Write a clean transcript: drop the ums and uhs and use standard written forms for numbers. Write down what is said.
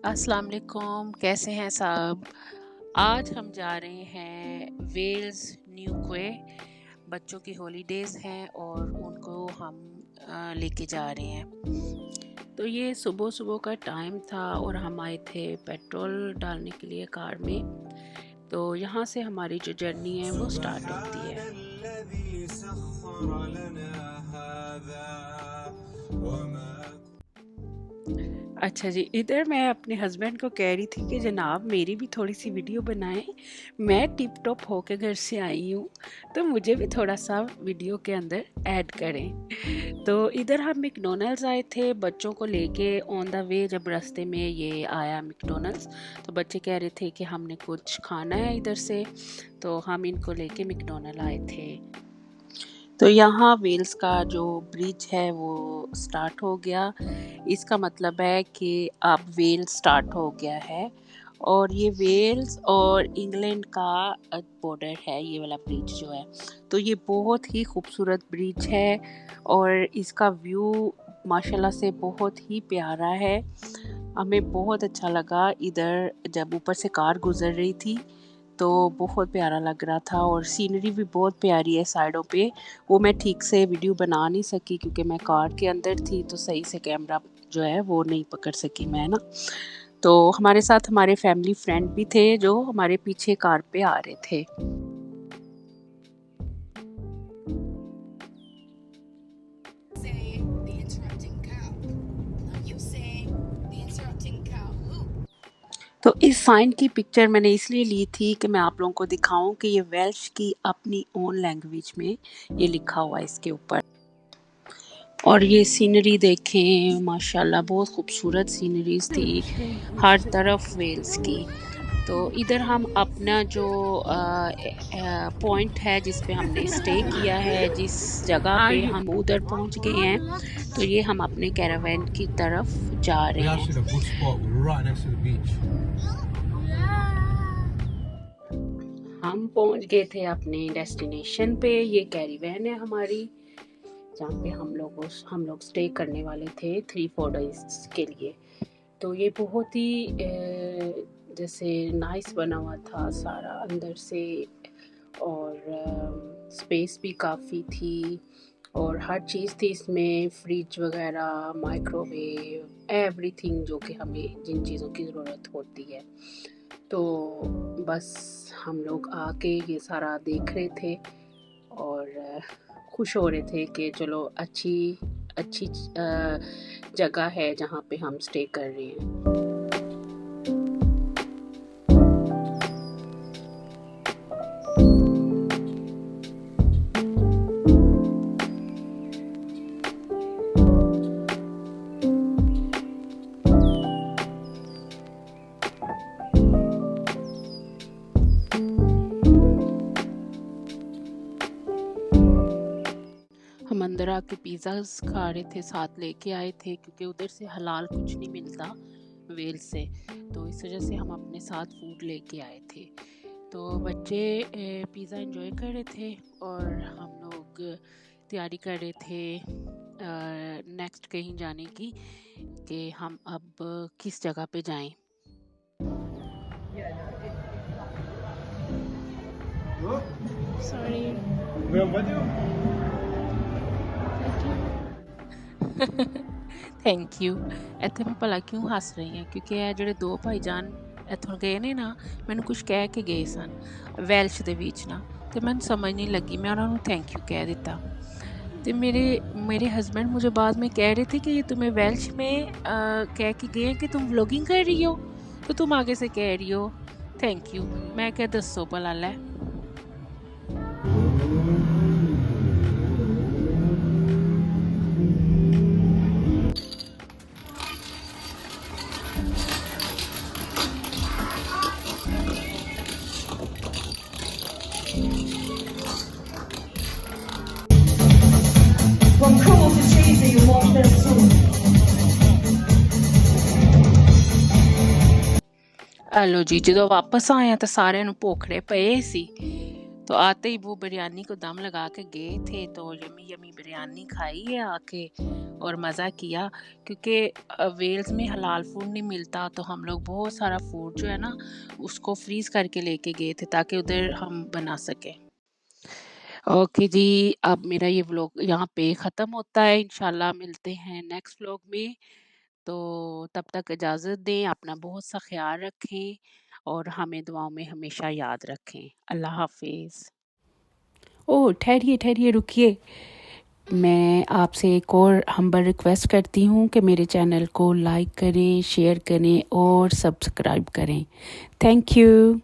अस्सलाम वालेकुम, कैसे हैं सब? आज हम जा रहे हैं वेल्स न्यू क्वे। बच्चों की हॉलीडेज़ हैं और उनको हम लेके जा रहे हैं। तो ये सुबह-सुबह का टाइम था और हम आए थे पेट्रोल डालने के लिए कार में। तो यहाँ से हमारी जो जर्नी है वो स्टार्ट होती है। अच्छा जी, इधर मैं अपने हस्बैंड को कह रही थी कि जनाब मेरी भी थोड़ी सी वीडियो बनाएं। मैं टिप टॉप होके घर से आई हूँ, तो मुझे भी थोड़ा सा वीडियो के अंदर ऐड करें। तो इधर हम मैकडॉनल्ड्स आए थे बच्चों को लेके। ऑन द वे जब रास्ते में ये आया मैकडॉनल्ड्स, तो बच्चे कह रहे थे कि हमने कुछ खाना है इधर से, तो हम इनको लेके मैकडॉनल्ड आए थे। तो यहाँ वेल्स का जो ब्रिज है वो स्टार्ट हो गया। इसका मतलब है कि अब वेल्स स्टार्ट हो गया है और ये वेल्स और इंग्लैंड का बॉर्डर है, ये वाला ब्रिज जो है। तो ये बहुत ही खूबसूरत ब्रिज है और इसका व्यू माशाल्लाह से बहुत ही प्यारा है। हमें बहुत अच्छा लगा इधर जब ऊपर से कार गुजर रही थी, तो बहुत प्यारा लग रहा था और सीनरी भी बहुत प्यारी है साइडों पे। वो मैं ठीक से वीडियो बना नहीं सकी क्योंकि मैं कार के अंदर थी, तो सही से कैमरा जो है वो नहीं पकड़ सकी मैं ना। तो हमारे साथ हमारे फैमिली फ्रेंड भी थे जो हमारे पीछे कार पे आ रहे थे। तो इस साइन की पिक्चर मैंने इसलिए ली थी कि मैं आप लोगों को दिखाऊं कि ये वेल्श की अपनी ओन लैंग्वेज में ये लिखा हुआ है इसके ऊपर। और ये सीनरी देखें, माशाल्लाह बहुत खूबसूरत सीनरीज थी हर तरफ वेल्स की। तो इधर हम अपना जो पॉइंट है जिस पे हमने स्टे किया है, जिस जगह पे हम उधर पहुंच गए हैं, तो ये हम अपने कैरावैन की तरफ जा रहे हैं। हम पहुंच गए थे अपने डेस्टिनेशन पे। ये कैरीवैन है हमारी, जहाँ पे हम लोग स्टे करने वाले थे 3-4 डेज के लिए। तो ये बहुत ही जैसे नाइस बना हुआ था सारा अंदर से, और स्पेस भी काफ़ी थी और हर चीज़ थी इसमें, फ्रिज वगैरह, माइक्रोवेव, एवरीथिंग जो कि हमें जिन चीज़ों की ज़रूरत होती है। तो बस हम लोग आके ये सारा देख रहे थे और खुश हो रहे थे कि चलो अच्छी अच्छी जगह है जहाँ पे हम स्टे कर रहे हैं। हम अंदर आके पिज़्ज़ास खा रहे थे, साथ लेके आए थे क्योंकि उधर से हलाल कुछ नहीं मिलता वेल्स से, तो इस वजह से हम अपने साथ फूड लेके आए थे। तो बच्चे पिज़्ज़ा एंजॉय कर रहे थे और हम लोग तैयारी कर रहे थे नेक्स्ट कहीं जाने की कि हम अब किस जगह पे जाएं। सॉरी। Thank you. ਇੱਥੇ ਮੈਂ ਭਲਾ ਕਿਉਂ ਹੱਸ ਰਹੀ ਹਾਂ ਕਿਉਂਕਿ ਇਹ ਜਿਹੜੇ ਦੋ ਭਾਈਜਾਨ ਇੱਥੋਂ ਗਏ ਨੇ ਨਾ, ਮੈਨੂੰ ਕੁਝ ਕਹਿ ਕੇ ਗਏ ਸਨ ਵੈਲਸ਼ ਦੇ ਵਿੱਚ ਨਾ, ਤੇ ਮੈਨੂੰ ਸਮਝ नहीं लगी, मैं उन्होंने थैंक यू कह देता। तो मेरे हस्बैंड मुझे बाद में कह रहे थे कि ये तुम्हें वेल्श में कह के गए कि तुम व्लॉगिंग कर रही हो, तो तुम आगे से कह रही हो थैंक यू। मैं क्या दसो भला लै। हेलो जी, जो वापस आए तो सारे भुखड़े पे सी, तो आते ही वो बिरयानी को दम लगा के गए थे, तो यमी यमी बिरयानी खाई है आके और मज़ा किया। क्योंकि वेल्स में हलाल फूड नहीं मिलता, तो हम लोग बहुत सारा फूड जो है ना उसको फ्रीज़ करके लेके गए थे ताकि उधर हम बना सकें। ओके जी, अब मेरा ये व्लॉग यहाँ पे ख़त्म होता है। इंशाल्लाह मिलते हैं नेक्स्ट व्लॉग में। तो तब तक इजाज़त दें, अपना बहुत सा ख़्याल रखें और हमें दुआओं में हमेशा याद रखें। अल्लाह हाफ़िज़। ओह! ठहरिए, ठहरिए, रुकिए। मैं आपसे एक और हम्बल रिक्वेस्ट करती हूँ कि मेरे चैनल को लाइक करें, शेयर करें और सब्सक्राइब करें। Thank you.